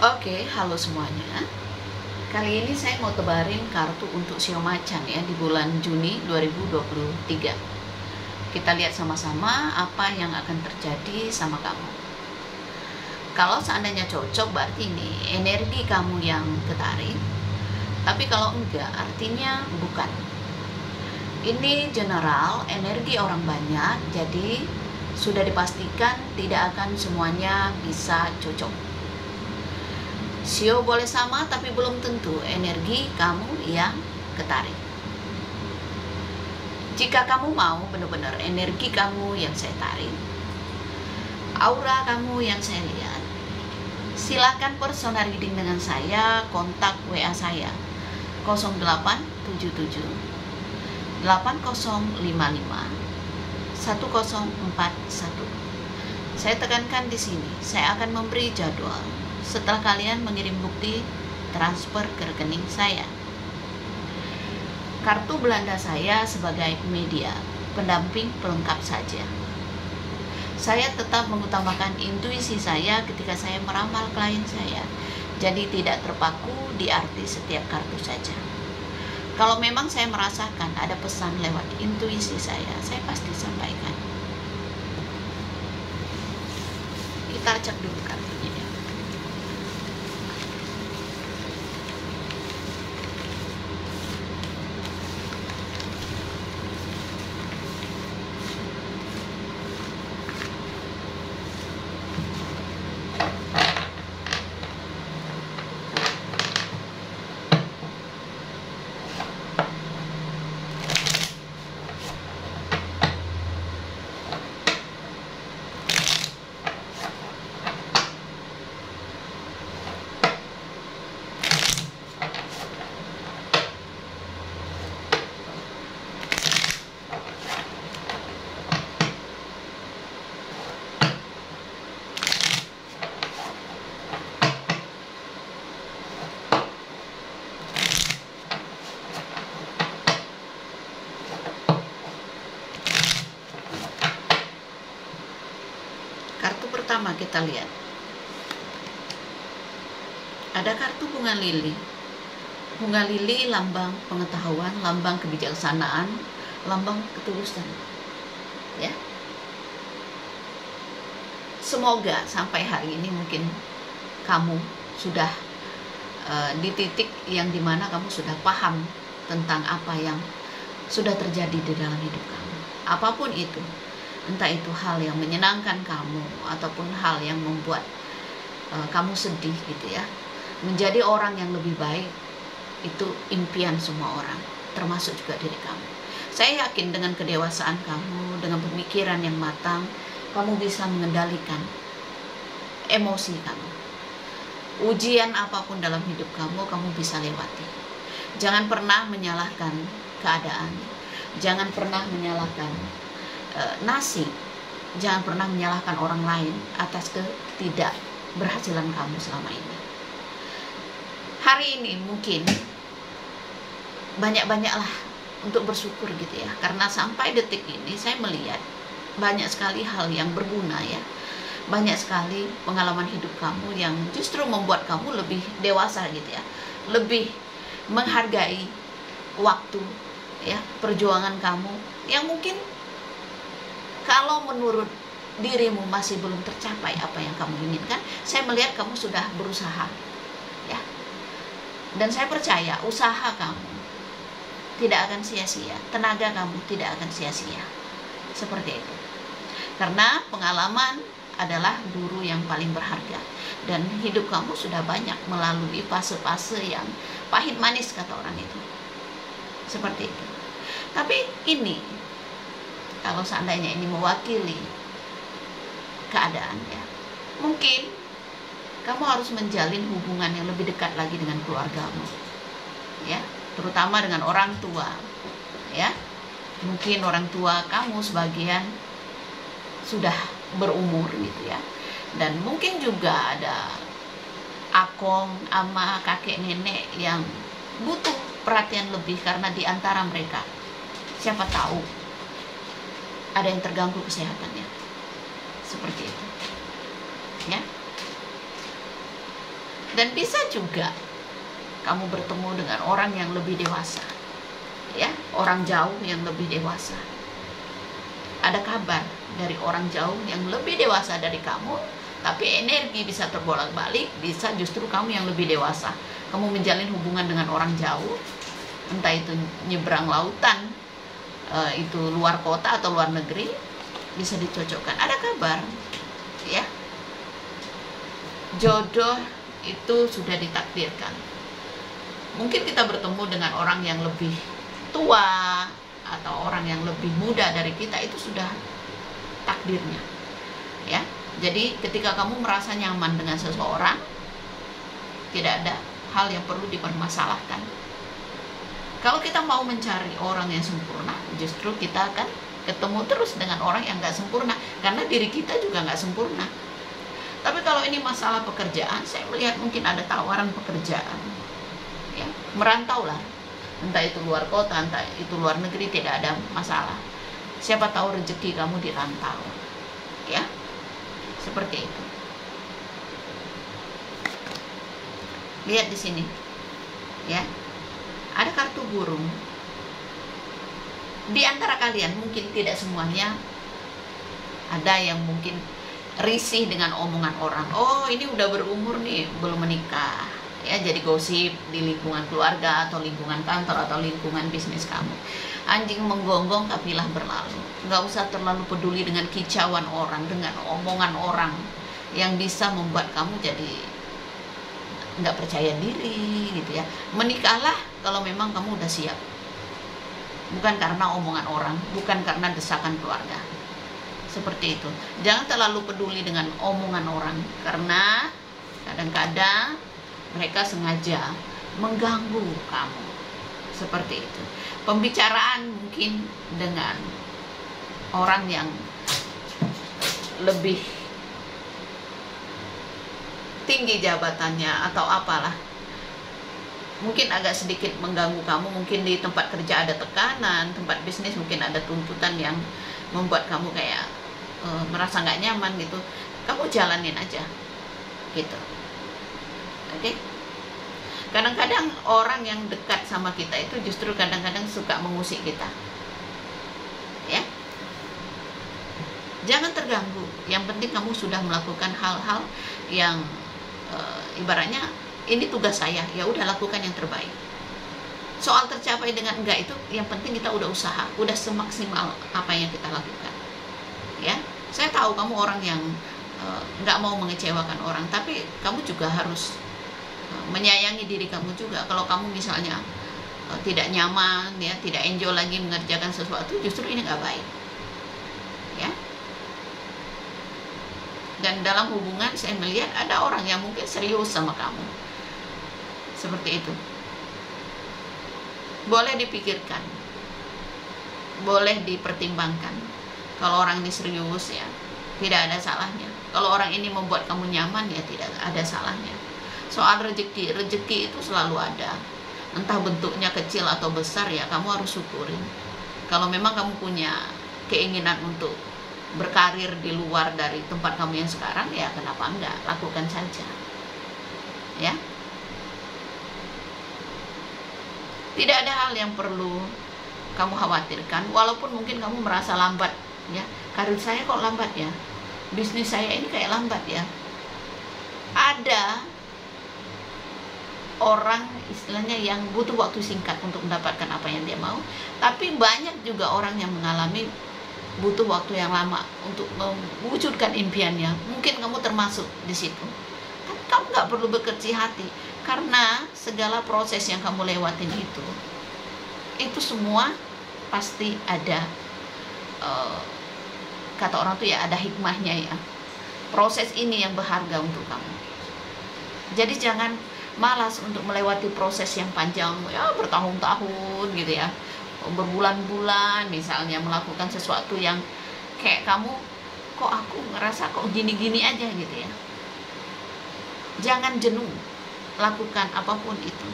Oke, halo semuanya. Kali ini saya mau tebarin kartu untuk Shio Macan ya di bulan Juni 2023. Kita lihat sama-sama apa yang akan terjadi sama kamu. Kalau seandainya cocok berarti ini energi kamu yang ketarik. Tapi kalau enggak artinya bukan. Ini general, energi orang banyak, jadi sudah dipastikan tidak akan semuanya bisa cocok. Shio boleh sama tapi belum tentu energi kamu yang ketarik. Jika kamu mau benar-benar energi kamu yang saya tarik, aura kamu yang saya lihat, silakan personal reading dengan saya, kontak WA saya 0877 8055 1041. Saya tekankan di sini, saya akan memberi jadwal setelah kalian mengirim bukti transfer ke rekening saya. Kartu Belanda saya sebagai media, pendamping pelengkap saja. Saya tetap mengutamakan intuisi saya ketika saya meramal klien saya. Jadi tidak terpaku di arti setiap kartu saja. Kalau memang saya merasakan ada pesan lewat intuisi saya pasti sampaikan. Kita cek dulu kartunya ya. Kartu pertama kita lihat. Ada kartu bunga lili. Bunga lili lambang pengetahuan, lambang kebijaksanaan, lambang ketulusan. Ya. Semoga sampai hari ini mungkin kamu sudah di titik yang dimana kamu sudah paham tentang apa yang sudah terjadi di dalam hidup kamu. Apapun itu. Entah itu hal yang menyenangkan kamu ataupun hal yang membuat kamu sedih gitu ya. Menjadi orang yang lebih baik itu impian semua orang, termasuk juga diri kamu. Saya yakin dengan kedewasaan kamu, dengan pemikiran yang matang, kamu bisa mengendalikan emosi kamu. Ujian apapun dalam hidup kamu, kamu bisa lewati. Jangan pernah menyalahkan keadaan. Jangan pernah menyalahkan nasib. Jangan pernah menyalahkan orang lain atas ketidakberhasilan kamu selama ini. Hari ini mungkin banyak-banyaklah untuk bersyukur gitu ya, karena sampai detik ini saya melihat banyak sekali hal yang berguna ya, banyak sekali pengalaman hidup kamu yang justru membuat kamu lebih dewasa gitu ya, lebih menghargai waktu ya, perjuangan kamu yang mungkin kalau menurut dirimu masih belum tercapai apa yang kamu inginkan, saya melihat kamu sudah berusaha ya. Dan saya percaya usaha kamu tidak akan sia-sia, tenaga kamu tidak akan sia-sia. Seperti itu. Karena pengalaman adalah guru yang paling berharga, dan hidup kamu sudah banyak melalui fase-fase yang pahit manis kata orang itu. Seperti itu. Tapi ini kalau seandainya ini mewakili keadaan ya, mungkin kamu harus menjalin hubungan yang lebih dekat lagi dengan keluargamu ya, terutama dengan orang tua ya. Mungkin orang tua kamu sebagian sudah berumur gitu ya, dan mungkin juga ada akong, ama, kakek, nenek yang butuh perhatian lebih, karena di antara mereka siapa tahu ada yang terganggu kesehatannya. Seperti itu ya. Dan bisa juga kamu bertemu dengan orang yang lebih dewasa, ya, orang jauh yang lebih dewasa. Ada kabar dari orang jauh yang lebih dewasa dari kamu, tapi energi bisa terbolak-balik, bisa justru kamu yang lebih dewasa. Kamu menjalin hubungan dengan orang jauh, entah itu nyebrang lautan, itu luar kota atau luar negeri, bisa dicocokkan. Ada kabar, ya. Jodoh itu sudah ditakdirkan. Mungkin kita bertemu dengan orang yang lebih tua atau orang yang lebih muda dari kita, itu sudah takdirnya, ya. Jadi ketika kamu merasa nyaman dengan seseorang, tidak ada hal yang perlu dipermasalahkan. Kalau kita mau mencari orang yang sempurna, justru kita akan ketemu terus dengan orang yang gak sempurna, karena diri kita juga gak sempurna. Tapi kalau ini masalah pekerjaan, saya melihat mungkin ada tawaran pekerjaan, ya, merantau lah, entah itu luar kota, entah itu luar negeri, tidak ada masalah. Siapa tahu rezeki kamu di rantau, ya, seperti itu. Lihat di sini, ya, ada kartu burung. Di antara kalian mungkin tidak semuanya, ada yang mungkin risih dengan omongan orang. Oh, ini udah berumur nih, belum menikah, ya, jadi gosip di lingkungan keluarga atau lingkungan kantor atau lingkungan bisnis kamu. Anjing menggonggong kapilah berlalu. Nggak usah terlalu peduli dengan kicauan orang, dengan omongan orang yang bisa membuat kamu jadi nggak percaya diri, gitu ya. Menikahlah kalau memang kamu udah siap, bukan karena omongan orang, bukan karena desakan keluarga. Seperti itu. Jangan terlalu peduli dengan omongan orang, karena kadang-kadang mereka sengaja mengganggu kamu. Seperti itu. Pembicaraan mungkin dengan orang yang lebih tinggi jabatannya atau apalah, mungkin agak sedikit mengganggu kamu. Mungkin di tempat kerja ada tekanan, tempat bisnis mungkin ada tuntutan yang membuat kamu kayak merasa nggak nyaman gitu. Kamu jalanin aja, gitu. Oke? Kadang-kadang orang yang dekat sama kita itu justru kadang-kadang suka mengusik kita, ya. Jangan terganggu. Yang penting kamu sudah melakukan hal-hal yang ibaratnya ini tugas saya, ya udah lakukan yang terbaik. Soal tercapai dengan enggak itu, yang penting kita udah usaha, udah semaksimal apa yang kita lakukan, ya. Saya tahu kamu orang yang nggak mau mengecewakan orang, tapi kamu juga harus menyayangi diri kamu juga. Kalau kamu misalnya tidak nyaman, ya, tidak enjoy lagi mengerjakan sesuatu, justru ini nggak baik, ya. Dan dalam hubungan saya melihat ada orang yang mungkin serius sama kamu, seperti itu. Boleh dipikirkan, boleh dipertimbangkan. Kalau orang ini serius, ya, tidak ada salahnya. Kalau orang ini membuat kamu nyaman, ya tidak ada salahnya. Soal rezeki, rezeki itu selalu ada. Entah bentuknya kecil atau besar, ya kamu harus syukurin. Kalau memang kamu punya keinginan untuk berkarir di luar dari tempat kamu yang sekarang, ya kenapa enggak, lakukan saja, ya. Tidak ada hal yang perlu kamu khawatirkan, walaupun mungkin kamu merasa lambat, ya. Karir saya kok lambat ya, bisnis saya ini kayak lambat ya. Ada orang istilahnya yang butuh waktu singkat untuk mendapatkan apa yang dia mau, tapi banyak juga orang yang mengalami butuh waktu yang lama untuk mewujudkan impiannya. Mungkin kamu termasuk di situ. Tapi kamu nggak perlu berkecil hati, karena segala proses yang kamu lewatin itu semua pasti ada, kata orang tuh ya, ada hikmahnya, ya. Proses ini yang berharga untuk kamu. Jadi jangan malas untuk melewati proses yang panjang, ya, bertahun-tahun gitu ya, berbulan-bulan misalnya melakukan sesuatu yang kayak kamu, kok aku ngerasa kok gini-gini aja gitu ya. Jangan jenuh, lakukan apapun itu,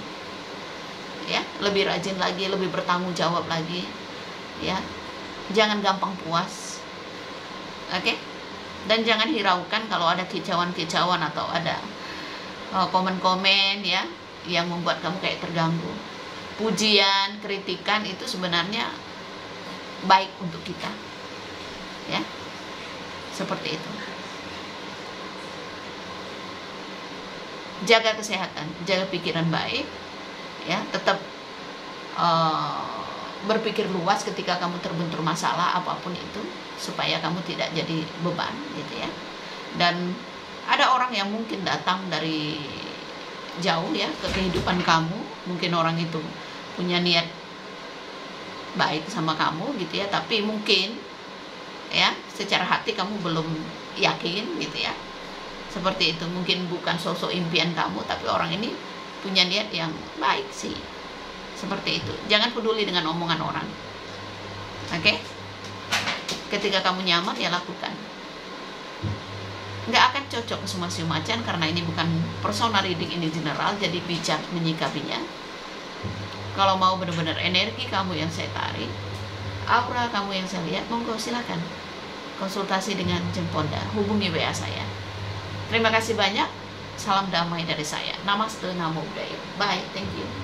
ya. Lebih rajin lagi, lebih bertanggung jawab lagi, ya. Jangan gampang puas, oke? Dan jangan hiraukan kalau ada kicauan-kicauan atau ada komen-komen ya yang membuat kamu kayak terganggu. Pujian, kritikan itu sebenarnya baik untuk kita, ya, seperti itu. Jaga kesehatan, jaga pikiran baik, ya, tetap berpikir luas ketika kamu terbentur masalah apapun itu, supaya kamu tidak jadi beban, gitu ya. Dan ada orang yang mungkin datang dari jauh ya ke kehidupan kamu, mungkin orang itu punya niat baik sama kamu, gitu ya, tapi mungkin ya secara hati kamu belum yakin, gitu ya. Seperti itu, mungkin bukan sosok impian kamu, tapi orang ini punya niat yang baik sih. Seperti itu. Jangan peduli dengan omongan orang. Oke? Ketika kamu nyaman, ya lakukan. Nggak akan cocok ke semua si macan, karena ini bukan personal reading, ini general, jadi bijak menyikapinya. Kalau mau benar-benar energi kamu yang saya tarik, aura kamu yang saya lihat, monggo silakan konsultasi dengan Jemponda, hubungi WA saya. Terima kasih banyak. Salam damai dari saya. Namaste, Namo Buddhaya. Bye, thank you.